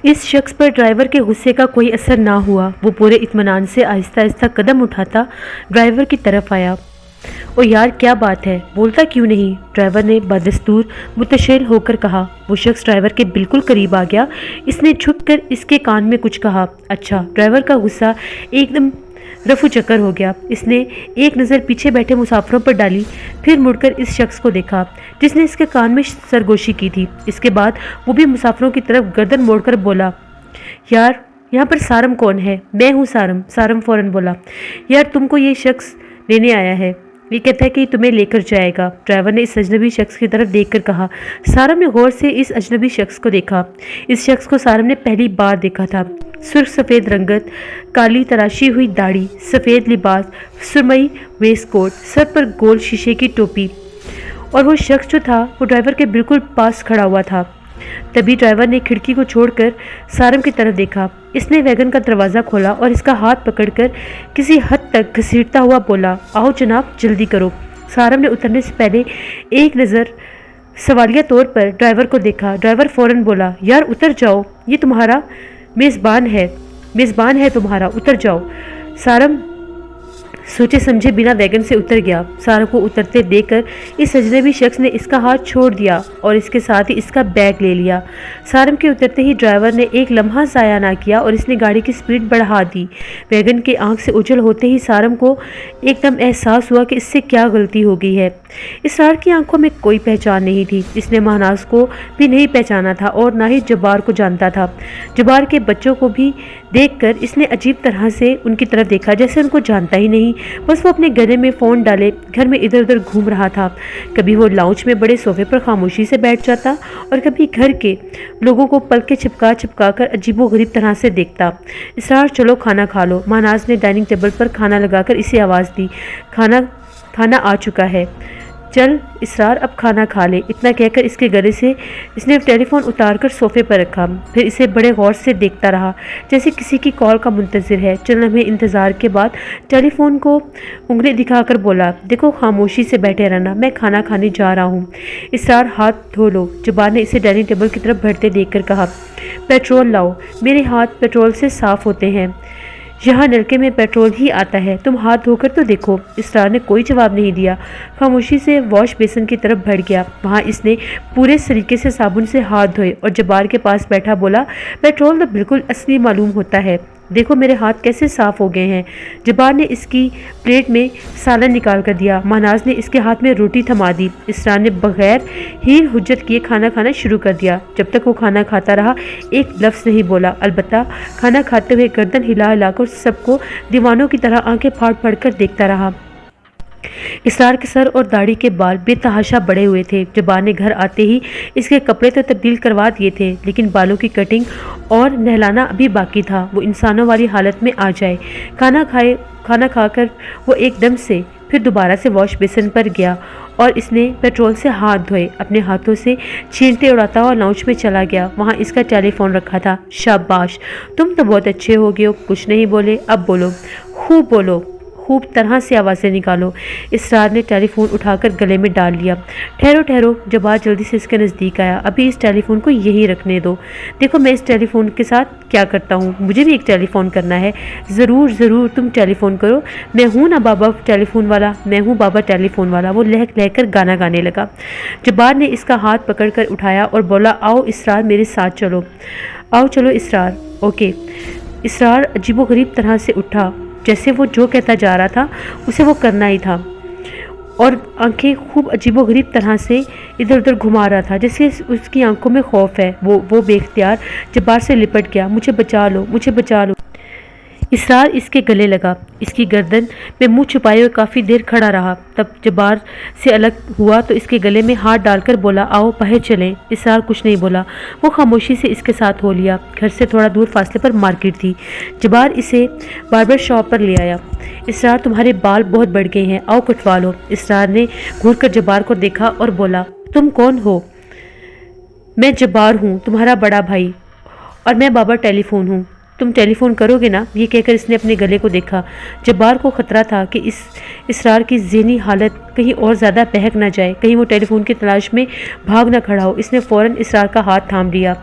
इस शख्स पर ड्राइवर के गुस्से का कोई असर ना हुआ। वो पूरे इत्मीनान से आहिस्ता आहिस्ता कदम उठाता ड्राइवर की तरफ आया। ओ यार, क्या बात है, बोलता क्यों नहीं? ड्राइवर ने बदस्तूर मुतशैल होकर कहा। वो शख्स ड्राइवर के बिल्कुल करीब आ गया। इसने झुककर इसके कान में कुछ कहा। अच्छा। ड्राइवर का गुस्सा एकदम रफू चक्कर हो गया। इसने एक नज़र पीछे बैठे मुसाफिरों पर डाली, फिर मुड़कर इस शख्स को देखा जिसने इसके कान में सरगोशी की थी। इसके बाद वो भी मुसाफिरों की तरफ गर्दन मोड़कर बोला, यार यहाँ पर सारम कौन है? मैं हूँ सारम। सारम फौरन बोला, यार तुमको ये शख्स लेने आया है, ये कहता है कि तुम्हें लेकर जाएगा। ड्राइवर ने इस अजनबी शख्स की तरफ देखकर कहा। सारम ने गौर से इस अजनबी शख्स को देखा। इस शख्स को सारम ने पहली बार देखा था। सुर्ख सफ़ेद रंगत, काली तराशी हुई दाढ़ी, सफ़ेद लिबास, सुरमई वेस्ट कोट, सर पर गोल शीशे की टोपी। और वो शख्स जो था वो ड्राइवर के बिल्कुल पास खड़ा हुआ था। तभी ड्राइवर ने खिड़की को छोड़कर सारम की तरफ देखा। इसने वैगन का दरवाज़ा खोला और इसका हाथ पकड़कर किसी हद तक घसीटता हुआ बोला, आओ जनाब, जल्दी करो। सारम ने उतरने से पहले एक नज़र सवालिया तौर पर ड्राइवर को देखा। ड्राइवर फौरन बोला, यार उतर जाओ, ये तुम्हारा मेज़बान है तुम्हारा, उतर जाओ। सारम सोचे समझे बिना वैगन से उतर गया। सारम को उतरते देखकर इस अजनबी शख्स ने इसका हाथ छोड़ दिया और इसके साथ ही इसका बैग ले लिया। सारम के उतरते ही ड्राइवर ने एक लम्हा ज़ाया ना किया और इसने गाड़ी की स्पीड बढ़ा दी। वैगन के आंख से उजल होते ही सारम को एकदम एहसास हुआ कि इससे क्या गलती हो गई है। इसरार की आंखों में कोई पहचान नहीं थी। इसने महनाज को भी नहीं पहचाना था और ना ही जब्बार को जानता था। जब्बार के बच्चों को भी देखकर इसने अजीब तरह से उनकी तरफ देखा, जैसे उनको जानता ही नहीं। बस वो अपने गले में फ़ोन डाले घर में इधर उधर घूम रहा था। कभी वो लाउंज में बड़े सोफे पर खामोशी से बैठ जाता और कभी घर के लोगों को पलके छिपका छिपका कर अजीबोगरीब तरह से देखता। इसरार, चलो खाना खा लो। महनाज ने डाइनिंग टेबल पर खाना लगाकर इसे आवाज़ दी। खाना आ चुका है, चल इसरार अब खाना खा ले। इतना कहकर इसके गले से इसने टेलीफोन उतारकर सोफे पर रखा। फिर इसे बड़े गौर से देखता रहा, जैसे किसी की कॉल का मुंतज़िर है। चंद लम्हे इंतज़ार के बाद टेलीफोन को उंगली दिखाकर बोला, देखो खामोशी से बैठे रहना, मैं खाना खाने जा रहा हूँ। इसरार, हाथ धो लो। जब्बार ने इसे डाइनिंग टेबल की तरफ बढ़ते देखकर कहा, पेट्रोल लाओ, मेरे हाथ पेट्रोल से साफ़ होते हैं, यहाँ नलके में पेट्रोल ही आता है, तुम हाथ धोकर तो देखो। इसरार ने कोई जवाब नहीं दिया, खामोशी से वॉश बेसिन की तरफ बढ़ गया। वहाँ इसने पूरे सलीके से साबुन से हाथ धोए और जब्बार के पास बैठा बोला, पेट्रोल तो बिल्कुल असली मालूम होता है, देखो मेरे हाथ कैसे साफ़ हो गए हैं। जब्बार ने इसकी प्लेट में सालन निकाल कर दिया। महनाज ने इसके हाथ में रोटी थमा दी। इसरार ने बगैर हील हुज्जत किए खाना खाना शुरू कर दिया। जब तक वो खाना खाता रहा एक लफ्ज़ नहीं बोला, अलबत्ता खाना खाते हुए गर्दन हिला हिलाकर सबको दीवानों की तरह आंखें फाड़ फाड़ कर देखता रहा। इसरार के सर और दाढ़ी के बाल बेतहाशा बड़े हुए थे। जब्बार ने घर आते ही इसके कपड़े तो तब्दील करवा दिए थे, लेकिन बालों की कटिंग और नहलाना अभी बाकी था। वो इंसानों वाली हालत में आ जाए। खाना खाकर वो एकदम से फिर दोबारा से वॉश बेसिन पर गया और इसने पेट्रोल से हाथ धोए। अपने हाथों से छींटे उड़ाता हुआ लाउंज में चला गया। वहाँ इसका टेलीफोन रखा था। शाबाश, तुम तो बहुत अच्छे हो गए हो। कुछ नहीं बोले, अब बोलो, खूब तरह से आवाज़ें निकालो। इसरार ने टेलीफोन उठाकर गले में डाल लिया। ठहरो ठहरो, जब्बार जल्दी से इसके नज़दीक आया, अभी इस टेलीफोन को यहीं रखने दो। देखो मैं इस टेलीफोन के साथ क्या करता हूँ, मुझे भी एक टेलीफोन करना है। ज़रूर तुम टेलीफोन करो, मैं हूँ ना बाबा टेलीफोन वाला, मैं हूँ बाबा टेलीफोन वाला। वो लहक लहकर गाना गाने लगा। जब्बार ने इसका हाथ पकड़ कर उठाया और बोला, आओ इसरार, मेरे साथ चलो। आओ चलो इसरार। ओके। इसरार अजीबोगरीब तरह से उठा, जैसे वो जो कहता जा रहा था उसे वो करना ही था, और आंखें खूब अजीबोगरीब तरह से इधर उधर घुमा रहा था, जैसे उसकी आंखों में खौफ है। वो बेख्तियार जब्बार से लिपट गया। मुझे बचा लो, मुझे बचा लो। इसरार इसके गले लगा, इसकी गर्दन में मुंह छुपाए हुए काफ़ी देर खड़ा रहा। तब जब्बार से अलग हुआ तो इसके गले में हाथ डालकर बोला, आओ बाहर चलें। इसरार कुछ नहीं बोला, वो खामोशी से इसके साथ हो लिया। घर से थोड़ा दूर फासले पर मार्केट थी। जब्बार इसे बार्बर शॉप पर ले आया। इसरार, तुम्हारे बाल बहुत बढ़ गए हैं, आओ कटवा लो। इसरार ने घूर कर जब्बार को देखा और बोला, तुम कौन हो? मैं जब्बार हूँ, तुम्हारा बड़ा भाई, और मैं बाबा टेलीफोन हूँ। तुम टेलीफोन करोगे ना? ये कहकर इसने अपने गले को देखा। जब्बार को खतरा था कि इसरार की ज़हनी हालत कहीं और ज़्यादा बहक ना जाए, कहीं वो टेलीफोन की तलाश में भाग ना खड़ा हो। इसने फ़ौरन इसरार का हाथ थाम लिया।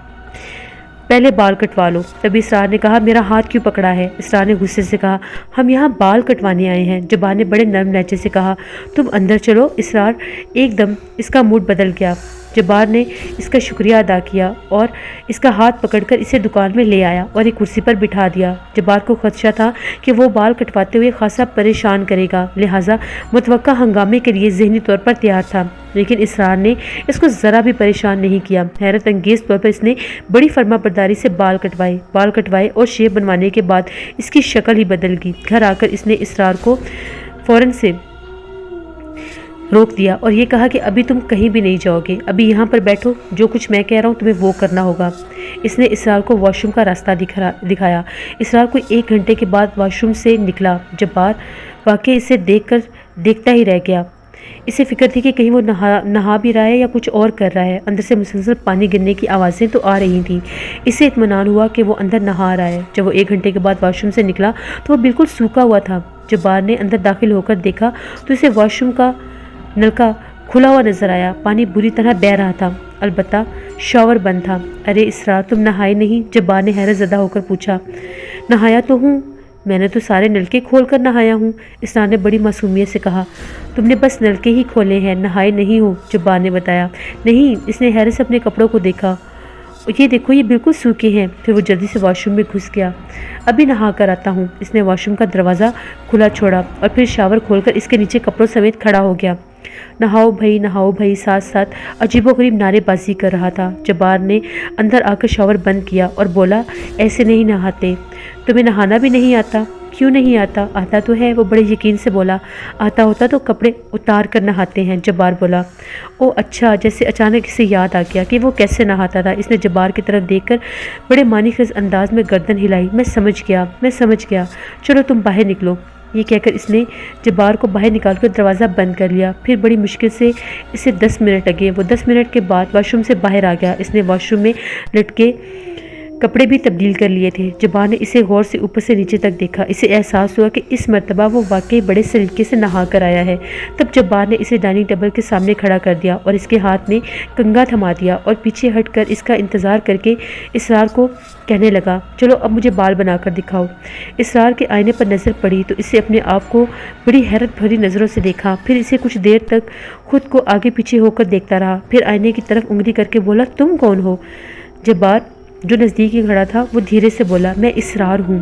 पहले बाल कटवा लो। तभी इसरार ने कहा, मेरा हाथ क्यों पकड़ा है? इसरार ने गुस्से से कहा, हम यहाँ बाल कटवाने आए हैं। जब्बार ने बड़े नर्म लहजे से कहा, तुम अंदर चलो। इसरार एकदम इसका मूड बदल गया। जब्बार ने इसका शुक्रिया अदा किया और इसका हाथ पकड़कर इसे दुकान में ले आया और एक कुर्सी पर बिठा दिया। जब्बार को खदशा था कि वो बाल कटवाते हुए खासा परेशान करेगा, लिहाजा मुतवक्का हंगामे के लिए ज़हनी तौर पर तैयार था। लेकिन इसरार ने इसको ज़रा भी परेशान नहीं किया। हैरत अंगेज़ तौर पर इसने बड़ी फर्माबरदारी से बाल कटवाए और शेप बनवाने के बाद इसकी शक्ल ही बदल गई। घर आकर इसने इसरार को फ़ौरन से रोक दिया और ये कहा कि अभी तुम कहीं भी नहीं जाओगे, अभी यहाँ पर बैठो, जो कुछ मैं कह रहा हूँ तुम्हें वो करना होगा। इसने इसरार को वॉशरूम का रास्ता दिखाया। इसरार कोई 1 घंटे के बाद वॉशरूम से निकला। जब्बार वाकई इसे देखता ही रह गया। इसे फिक्र थी कि कहीं वो नहा भी रहा है या कुछ और कर रहा है। अंदर से मुसलसल पानी गिरने की आवाज़ें तो आ रही थीं। इसे इत्मीनान हुआ कि वो अंदर नहा रहा है। जब वो 1 घंटे के बाद वॉशरूम से निकला तो वो बिल्कुल सूखा हुआ था। जब्बार ने अंदर दाखिल होकर देखा तो इसे वॉशरूम का नलका खुला हुआ नजर आया। पानी बुरी तरह बह रहा था, अलबत्ता शॉवर बंद था। अरे इसरार, तुम नहाए नहीं? जब्बार ने हैरत ज़दा होकर पूछा। नहाया तो हूँ, मैंने तो सारे नलके खोल कर नहाया हूँ। इसरार ने बड़ी मासूमियत से कहा। तुमने बस नलके ही खोले हैं, नहाए नहीं हो, जब्बार ने बताया। नहीं। इसने हैरत से अपने कपड़ों को देखा। ये देखो, ये बिल्कुल सूखे हैं। फिर वो जल्दी से वॉशरूम में घुस गया। अभी नहा कर आता हूँ। इसने वॉशरूम का दरवाज़ा खुला छोड़ा और फिर शावर खोलकर इसके नीचे कपड़ों समेत खड़ा हो गया। नहाओ भाई, साथ साथ अजीबोगरीब नारेबाजी कर रहा था। जब्बार ने अंदर आकर शावर बंद किया और बोला, ऐसे नहीं नहाते। तुम्हें नहाना भी नहीं आता? क्यों नहीं आता? आता तो है, वो बड़े यकीन से बोला। आता होता तो कपड़े उतार कर नहाते हैं, जब्बार बोला। ओ अच्छा, जैसे अचानक इसे याद आ गया कि वो कैसे नहाता था। इसने जब्बार की तरफ देखकर बड़े मानीखेज़ अंदाज में गर्दन हिलाई। मैं समझ गया, चलो तुम बाहर निकलो। ये कहकर इसने जब्बार को बाहर निकालकर दरवाज़ा बंद कर लिया। फिर बड़ी मुश्किल से इसे 10 मिनट लगे। वो 10 मिनट के बाद वॉशरूम से बाहर आ गया। इसने वॉशरूम में लटके कपड़े भी तब्दील कर लिए थे। जब्बार ने इसे गौर से ऊपर से नीचे तक देखा। इसे एहसास हुआ कि इस मर्तबा वो वाकई बड़े सलीके से नहा कर आया है। तब जब्बार ने इसे डाइनिंग टेबल के सामने खड़ा कर दिया और इसके हाथ में कंघा थमा दिया और पीछे हटकर इसका इंतज़ार करके इसरार को कहने लगा, चलो अब मुझे बाल बनाकर दिखाओ। इसरार के आईने पर नज़र पड़ी तो इसे अपने आप को बड़ी हैरत भरी नज़रों से देखा। फिर इसे कुछ देर तक खुद को आगे पीछे होकर देखता रहा। फिर आईने की तरफ उंगली करके बोला, तुम कौन हो? जब्बार, जो नज़दीक ही खड़ा था, वो धीरे से बोला, मैं इसरार हूँ।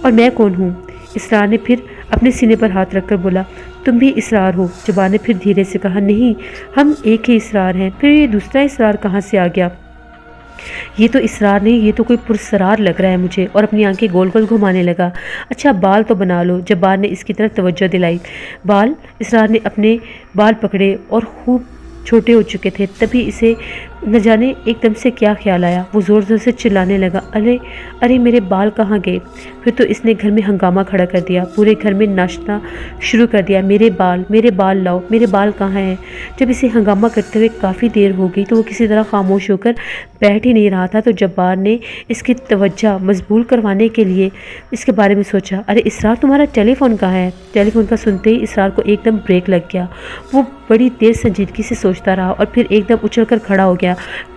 और मैं कौन हूँ? इसरार ने फिर अपने सीने पर हाथ रखकर बोला, तुम भी इसरार हो। जब्बार ने फिर धीरे से कहा, नहीं, हम एक ही इसरार हैं। फिर ये दूसरा इसरार कहाँ से आ गया? ये तो इसरार नहीं, ये तो कोई पुरसरार लग रहा है मुझे। और अपनी आंखें गोल गोल घुमाने लगा। अच्छा, बाल तो बना लो। जब्बार ने इसकी तरफ तवज्जो दिलाई। बाल? इसरार ने अपने बाल पकड़े और खूब छोटे हो चुके थे। तभी इसे न जाने एकदम से क्या ख्याल आया। वो ज़ोर ज़ोर से चिल्लाने लगा, अरे मेरे बाल कहाँ गए? फिर तो इसने घर में हंगामा खड़ा कर दिया। पूरे घर में नाचना शुरू कर दिया, मेरे बाल लाओ, मेरे बाल कहाँ हैं? जब इसे हंगामा करते हुए काफ़ी देर हो गई तो वो किसी तरह खामोश होकर बैठ ही नहीं रहा था। तो जब्बार ने इसकी तवज्जो मजबूर करवाने के लिए इसके बारे में सोचा, अरे इसरार, तुम्हारा टेलीफोन कहाँ है? टेलीफोन का सुनते ही इसरार को एकदम ब्रेक लग गया। वो बड़ी देर संजीदगी से सोचता रहा और फिर एकदम उछलकर खड़ा हो गया।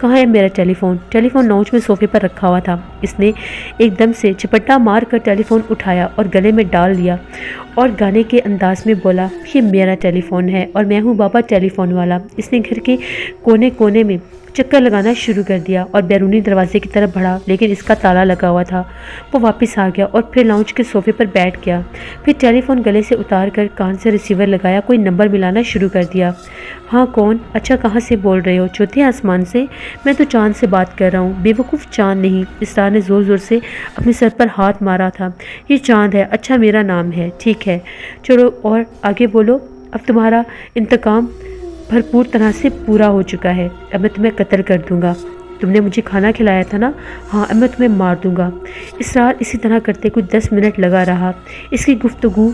कहाँ है मेरा टेलीफोन? टेलीफोन नाउच में सोफे पर रखा हुआ था। इसने एकदम से झपट्टा मार कर टेलीफोन उठाया और गले में डाल लिया और गाने के अंदाज में बोला, ये मेरा टेलीफोन है और मैं हूँ बाबा टेलीफोन वाला। इसने घर के कोने कोने में चक्कर लगाना शुरू कर दिया और बैरूनी दरवाजे की तरफ बढ़ा, लेकिन इसका ताला लगा हुआ था। वो वापस आ गया और फिर लाउंज के सोफे पर बैठ गया। फिर टेलीफोन गले से उतार कर कान से रिसीवर लगाया, कोई नंबर मिलाना शुरू कर दिया। हाँ, कौन? अच्छा, कहाँ से बोल रहे हो? चौथे आसमान से। मैं तो चांद से बात कर रहा हूँ। बेवकूफ़, चांद नहीं। इसरार ने ज़ोर ज़ोर से अपने सर पर हाथ मारा था। ये चांद है। अच्छा, मेरा नाम है। ठीक है, चलो और आगे बोलो। अब तुम्हारा इंतकाम भरपूर तरह से पूरा हो चुका है। अब मैं तुम्हें कत्ल कर दूंगा। तुमने मुझे खाना खिलाया था ना? हाँ, अब मैं तुम्हें मार दूंगा। इसरार इसी तरह करते कुछ 10 मिनट लगा रहा। इसकी गुफ्तगू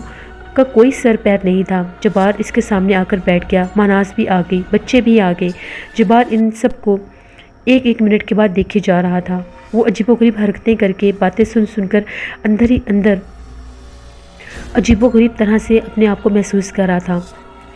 का कोई सर पैर नहीं था। जब्बार इसके सामने आकर बैठ गया। मानास भी आ गई, बच्चे भी आ गए। जब्बार इन सब को एक एक मिनट के बाद देखे जा रहा था। वो अजीबोगरीब हरकतें करके, बातें सुन सुनकर अंदर ही अंदर अजीबोगरीब तरह से अपने आप को महसूस कर रहा था।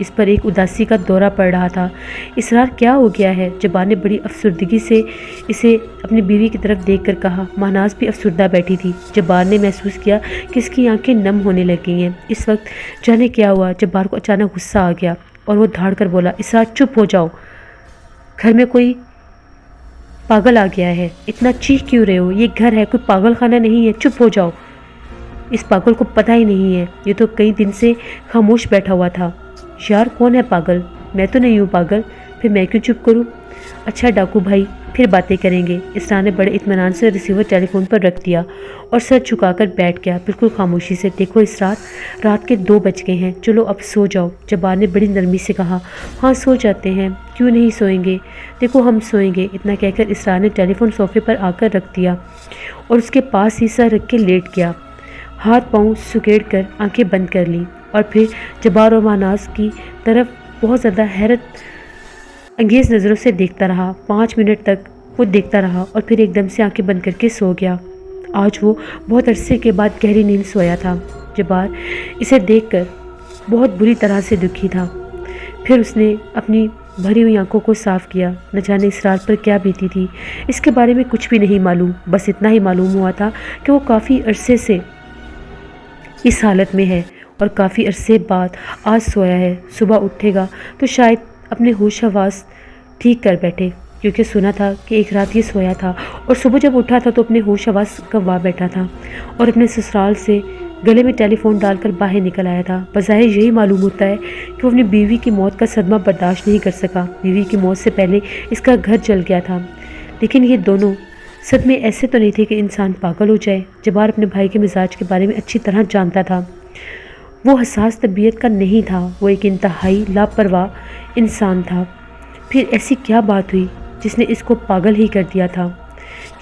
इस पर एक उदासी का दौरा पड़ रहा था। इसरार क्या हो गया है? जब्बार ने बड़ी अफसरदगी से इसे अपनी बीवी की तरफ देखकर कहा। महनाज भी अफसरदा बैठी थी। जब्बार ने महसूस किया कि इसकी आंखें नम होने लग गई हैं। इस वक्त जाने क्या हुआ, जब्बार को अचानक गुस्सा आ गया और वो धाड़ कर बोला, इसरार चुप हो जाओ, घर में कोई पागल आ गया है, इतना चीख क्यों रहे हो? ये घर है, कोई पागल खाना नहीं है, चुप हो जाओ। इस पागल को पता ही नहीं है, ये तो कई दिन से खामोश बैठा हुआ था। यार कौन है पागल? मैं तो नहीं हूँ पागल, फिर मैं क्यों चुप करूँ? अच्छा डाकू भाई, फिर बातें करेंगे। इसरार ने बड़े इत्मीनान से रिसीवर टेलीफोन पर रख दिया और सर झुकाकर बैठ गया बिल्कुल खामोशी से। देखो इसरार, रात के 2 बज गए हैं, चलो अब सो जाओ। जब्बार ने बड़ी नरमी से कहा। हाँ सो जाते हैं, क्यों नहीं सोएंगे? देखो हम सोएंगे। इतना कहकर इसरार ने टेलीफोन सोफे पर आकर रख दिया और उसके पास ही सर रख के लेट गया। हाथ पाँव सुकेड़ कर आंखें बंद कर ली और फिर जब्बार और महनाज की तरफ बहुत ज़्यादा हैरत अंगेज़ नज़रों से देखता रहा। 5 मिनट तक वो देखता रहा और फिर एकदम से आंखें बंद करके सो गया। आज वो बहुत अरसे के बाद गहरी नींद सोया था। जब्बार इसे देखकर बहुत बुरी तरह से दुखी था। फिर उसने अपनी भरी हुई आंखों को साफ किया। न जाने इसरार पर क्या बीती थी, इसके बारे में कुछ भी नहीं मालूम। बस इतना ही मालूम हुआ था कि वो काफ़ी अरसे से इस हालत में है और काफ़ी अरसे बाद आज सोया है। सुबह उठेगा तो शायद अपने होश हवास ठीक कर बैठे, क्योंकि सुना था कि एक रात ये सोया था और सुबह जब उठा था तो अपने होश हवास गंवा बैठा था और अपने ससुराल से गले में टेलीफोन डालकर बाहर निकल आया था। बज़ाहिर यही मालूम होता है कि वो अपनी बीवी की मौत का सदमा बर्दाश्त नहीं कर सका। बीवी की मौत से पहले इसका घर जल गया था, लेकिन ये दोनों सदमे ऐसे तो नहीं थे कि इंसान पागल हो जाए। जब्बार अपने भाई के मिजाज के बारे में अच्छी तरह जानता था। वो हसास तबीयत का नहीं था, वो एक इंतहाई लापरवाह इंसान था। फिर ऐसी क्या बात हुई जिसने इसको पागल ही कर दिया था?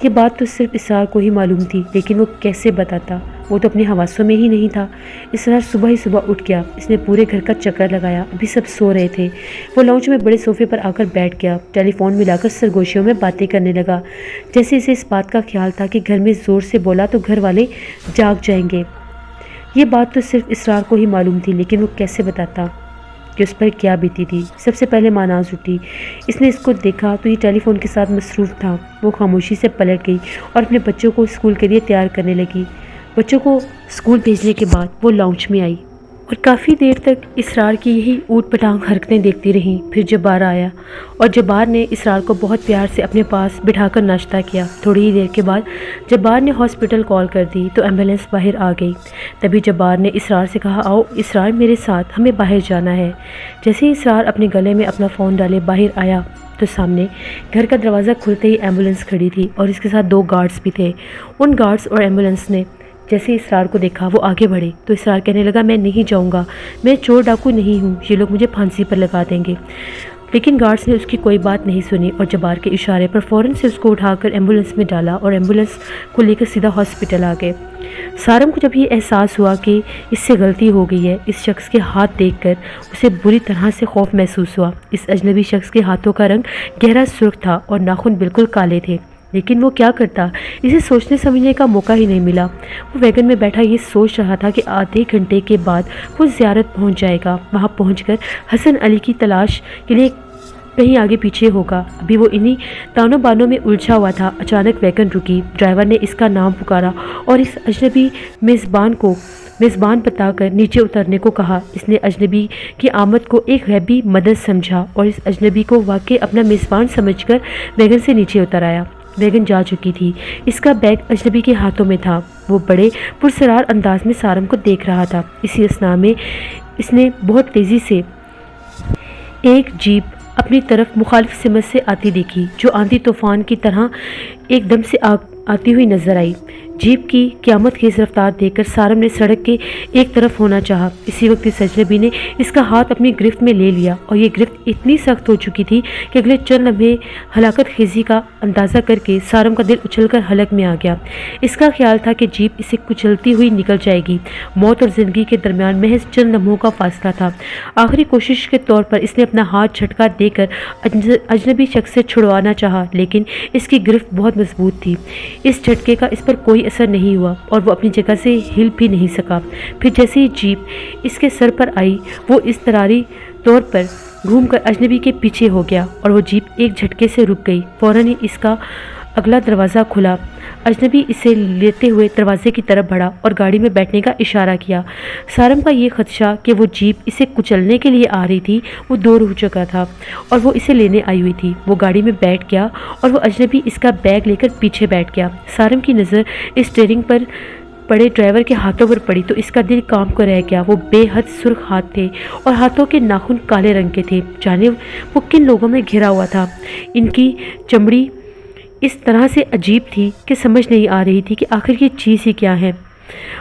ये बात तो सिर्फ इसरार को ही मालूम थी, लेकिन वो कैसे बताता? वो तो अपने हवासों में ही नहीं था। इसरार सुबह ही सुबह उठ गया। इसने पूरे घर का चक्कर लगाया। अभी सब सो रहे थे। वो लाउंज में बड़े सोफे पर आकर बैठ गया। टेलीफोन मिलाकर सरगोशियों में बातें करने लगा। जैसे इसे इस बात का ख्याल था कि घर में ज़ोर से बोला तो घर वाले जाग जाएंगे। ये बात तो सिर्फ इसरार को ही मालूम थी, लेकिन वो कैसे बताता कि उस पर क्या बीती थी? सबसे पहले महनाज उठी। इसने इसको देखा तो ये टेलीफोन के साथ मसरूफ़ था। वो खामोशी से पलट गई और अपने बच्चों को स्कूल के लिए तैयार करने लगी। बच्चों को स्कूल भेजने के बाद वो लाउंज में आई और काफ़ी देर तक इसरार की यही ऊट पटांग हरकतें देखती रही। फिर जब्बार आया और जब्बार ने इसरार को बहुत प्यार से अपने पास बिठाकर नाश्ता किया। थोड़ी ही देर के बाद जब्बार ने हॉस्पिटल कॉल कर दी तो एम्बुलेंस बाहर आ गई। तभी जब्बार ने इसरार से कहा, आओ इसरार मेरे साथ, हमें बाहर जाना है। जैसे ही इसरार अपने गले में अपना फ़ोन डाले बाहर आया तो सामने घर का दरवाज़ा खुलते ही एम्बुलेंस खड़ी थी और इसके साथ 2 गार्ड्स भी थे। उन गार्ड्स और एम्बुलेंस ने जैसे इसरार को देखा वो आगे बढ़े तो इसरार कहने लगा, मैं नहीं जाऊंगा, मैं चोर डाकू नहीं हूँ, ये लोग मुझे फांसी पर लगा देंगे। लेकिन गार्ड्स ने उसकी कोई बात नहीं सुनी और जब्बार के इशारे पर फ़ौरन से उसको उठाकर एम्बुलेंस में डाला और एम्बुलेंस को लेकर सीधा हॉस्पिटल आ गए। सारम को जब ये एहसास हुआ कि इससे गलती हो गई है, इस शख्स के हाथ देखकर उसे बुरी तरह से खौफ महसूस हुआ। इस अजनबी शख्स के हाथों का रंग गहरा सुर्ख था और नाखून बिल्कुल काले थे। लेकिन वो क्या करता, इसे सोचने समझने का मौका ही नहीं मिला। वो वैगन में बैठा ये सोच रहा था कि आधे घंटे के बाद वो ज़ियारत पहुंच जाएगा। वहां पहुंचकर हसन अली की तलाश के लिए कहीं आगे पीछे होगा। अभी वो इन्हीं तानों बानों में उलझा हुआ था। अचानक वैगन रुकी। ड्राइवर ने इसका नाम पुकारा और इस अजनबी मेज़बान बताकर नीचे उतरने को कहा। इसने अजनबी की आमद को एक गैबी मदद समझा और इस अजनबी को वाकई अपना मेज़बान समझकर वैगन से नीचे उतर आया। वैगन जा चुकी थी। इसका बैग अजनबी के हाथों में था। वो बड़े पुरसरार अंदाज में सारम को देख रहा था। इसी असना में इसने बहुत तेज़ी से एक जीप अपनी तरफ मुखालिफ सिमत से आती देखी, जो आंधी तूफान की तरह एकदम से आती हुई नजर आई। जीप की क़यामत की रफ्तार देखकर सारम ने सड़क के एक तरफ होना चाहा। इसी वक्त इस अजनबी ने इसका हाथ अपनी गिरफ्त में ले लिया और ये गिरफ्त इतनी सख्त हो चुकी थी कि अगले चंद लम्हे हलाकत खेजी का अंदाज़ा करके सारम का दिल उछलकर हलक में आ गया। इसका ख्याल था कि जीप इसे कुचलती हुई निकल जाएगी। मौत और ज़िंदगी के दरमियान महज चंद लम्हों का फासला था। आखिरी कोशिश के तौर पर इसने अपना हाथ झटका देकर अजनबी शख्स से छुड़वाना चाहा, लेकिन इसकी गिरफ्त बहुत मजबूत थी। इस झटके का इस पर कोई असर नहीं हुआ और वो अपनी जगह से हिल भी नहीं सका। फिर जैसे ही जीप इसके सर पर आई वो इस तरारी طور پر گھوم کر اجنبی کے پیچھے ہو گیا اور وہ جیپ ایک جھٹکے سے رک گئی۔ فوراً ہی اس کا اگلا دروازہ کھلا۔ اجنبی اسے لیتے ہوئے دروازے کی طرف بڑھا اور گاڑی میں بیٹھنے کا اشارہ کیا۔ سارم کا یہ خدشہ کہ وہ جیپ اسے کچلنے کے لیے آ رہی تھی وہ دور ہو چکا تھا اور وہ اسے لینے آئی ہوئی تھی۔ وہ گاڑی میں بیٹھ گیا اور وہ اجنبی اس کا بیگ لے کر پیچھے بیٹھ گیا۔ سارم کی نظر اسٹیئرنگ پر پڑے ڈرائیور کے ہاتھوں پر پڑی تو اس کا دل کام کو رہ گیا۔ وہ بے حد سرخ ہاتھ تھے اور ہاتھوں کے ناخن کالے رنگ کے تھے۔ جانے وہ کن لوگوں میں گھرا ہوا تھا۔ ان کی چمڑی اس طرح سے عجیب تھی کہ سمجھ نہیں آ رہی تھی کہ آخر یہ چیز ہی کیا ہے،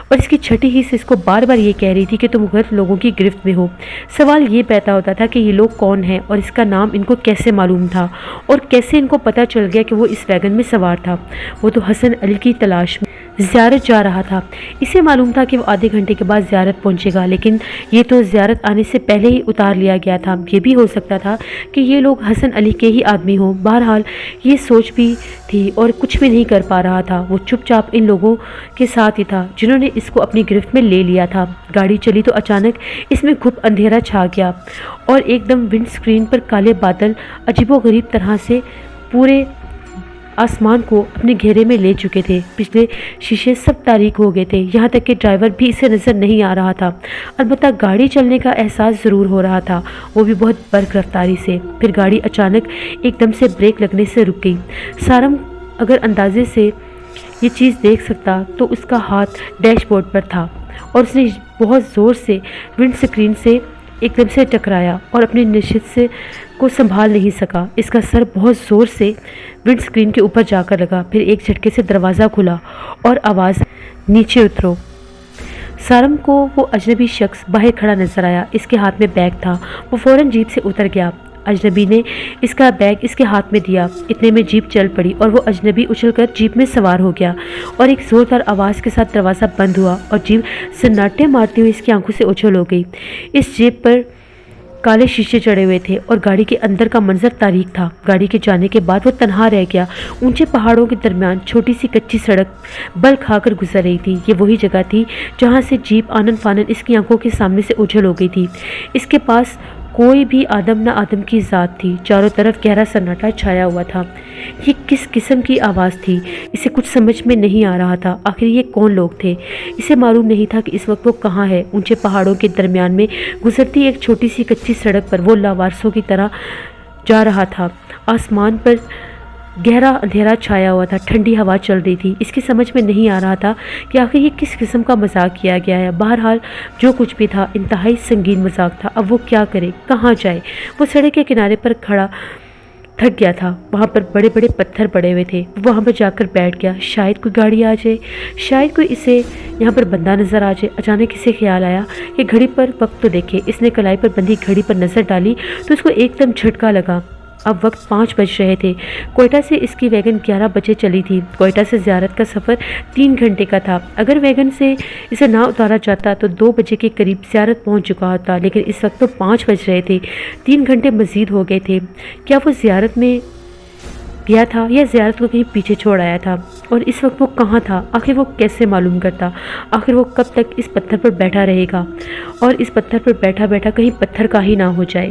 اور اس کی چھٹی ہی سے اس کو بار بار یہ کہہ رہی تھی کہ تم غلط لوگوں کی گرفت میں ہو۔ سوال یہ پیدا ہوتا تھا کہ یہ لوگ کون ہیں اور اس کا نام ان کو کیسے معلوم تھا اور کیسے ان کو پتہ چل گیا کہ وہ اس ویگن میں سوار تھا۔ وہ تو حسن علی کی تلاش میں زیارت جا رہا تھا۔ اسے معلوم تھا کہ وہ آدھے گھنٹے کے بعد زیارت پہنچے گا، لیکن یہ تو زیارت آنے سے پہلے ہی اتار لیا گیا تھا۔ یہ بھی ہو سکتا تھا کہ یہ لوگ حسن علی کے ہی آدمی ہوں۔ بہرحال یہ سوچ بھی تھی اور کچھ بھی نہیں کر پا رہا تھا۔ وہ چپ چاپ ان لوگوں کے ساتھ ہی تھا جنہوں نے اس کو اپنی گرفت میں لے لیا تھا۔ گاڑی چلی تو اچانک اس میں گھپ اندھیرا چھا گیا اور ایک دم ونڈ اسکرین پر کالے بادل عجیب و غریب طرح سے پورے آسمان کو اپنے گھیرے میں لے چکے تھے۔ پچھلے شیشے سب تاریک ہو گئے تھے، یہاں تک کہ ڈرائیور بھی اسے نظر نہیں آ رہا تھا۔ البتہ گاڑی چلنے کا احساس ضرور ہو رہا تھا، وہ بھی بہت برق رفتاری سے۔ پھر گاڑی اچانک ایک دم سے بریک لگنے سے رک گئی۔ سارم اگر اندازے سے یہ چیز دیکھ سکتا تو اس کا ہاتھ ڈیش بورڈ پر تھا اور اس نے بہت زور سے ونڈ اسکرین سے ایک دم سے ٹکرایا اور اپنی نشست کو سنبھال نہیں سکا۔ اس کا سر بہت زور سے ونڈ اسکرین کے اوپر جا کر لگا۔ پھر ایک جھٹکے سے دروازہ کھلا اور آواز، نیچے اترو۔ سارم کو وہ اجنبی شخص باہر کھڑا نظر آیا۔ اس کے ہاتھ میں بیگ تھا۔ وہ فوراً جیپ سے اتر گیا۔ اجنبی نے اس کا بیگ اس کے ہاتھ میں دیا۔ اتنے میں جیپ چل پڑی اور وہ اجنبی اچھل کر جیپ میں سوار ہو گیا اور ایک زوردار آواز کے ساتھ دروازہ بند ہوا اور جیپ سناٹے مارتی ہوئی اس کی آنکھوں سے اچھل ہو گئی۔ اس جیپ پر کالے شیشے چڑھے ہوئے تھے اور گاڑی کے اندر کا منظر تاریک تھا۔ گاڑی کے جانے کے بعد وہ تنہا رہ گیا۔ اونچے پہاڑوں کے درمیان چھوٹی سی کچی سڑک بل کھا کر گزر رہی تھی۔ یہ وہی جگہ تھی جہاں سے جیپ آنن فانن اس کی آنکھوں کے سامنے سے اچھل ہو گئی تھی۔ اس کے پاس کوئی بھی آدم نہ آدم کی ذات تھی۔ چاروں طرف گہرا سناٹا چھایا ہوا تھا۔ یہ کس قسم کی آواز تھی؟ اسے کچھ سمجھ میں نہیں آ رہا تھا۔ آخر یہ کون لوگ تھے؟ اسے معلوم نہیں تھا کہ اس وقت وہ کہاں ہے۔ اونچے پہاڑوں کے درمیان میں گزرتی ایک چھوٹی سی کچی سڑک پر وہ لاوارثوں کی طرح جا رہا تھا۔ آسمان پر گہرا اندھیرا چھایا ہوا تھا، ٹھنڈی ہوا چل رہی تھی۔ اس کی سمجھ میں نہیں آ رہا تھا کہ آخر یہ کس قسم کا مذاق کیا گیا ہے۔ بہرحال جو کچھ بھی تھا انتہائی سنگین مذاق تھا۔ اب وہ کیا کرے، کہاں جائے؟ وہ سڑک کے کنارے پر کھڑا تھک گیا تھا۔ وہاں پر بڑے بڑے پتھر پڑے ہوئے تھے۔ وہ وہاں پر جا کر بیٹھ گیا۔ شاید کوئی گاڑی آ جائے، شاید کوئی اسے یہاں پر بندہ نظر آ جائے۔ اچانک اسے خیال آیا کہ گھڑی پر وقت تو دیکھے۔ اس نے کلائی پر بندھی گھڑی پر نظر ڈالی تو اس کو ایک دم جھٹکا لگا۔ اب وقت 5 بج رہے تھے۔ کوئٹہ سے اس کی ویگن 11 بجے چلی تھی۔ کوئٹہ سے زیارت کا سفر 3 گھنٹے کا تھا۔ اگر ویگن سے اسے نہ اتارا جاتا تو 2 بجے کے قریب زیارت پہنچ چکا ہوتا، لیکن اس وقت تو 5 بج رہے تھے۔ 3 گھنٹے مزید ہو گئے تھے۔ کیا وہ زیارت میں گیا تھا یا زیارت کو کہیں پیچھے چھوڑ آیا تھا؟ اور اس وقت وہ کہاں تھا؟ آخر وہ کیسے معلوم کرتا؟ آخر وہ کب تک اس پتھر پر بیٹھا رہے گا اور اس پتھر پر بیٹھا بیٹھا کہیں پتھر کا ہی نہ ہو جائے؟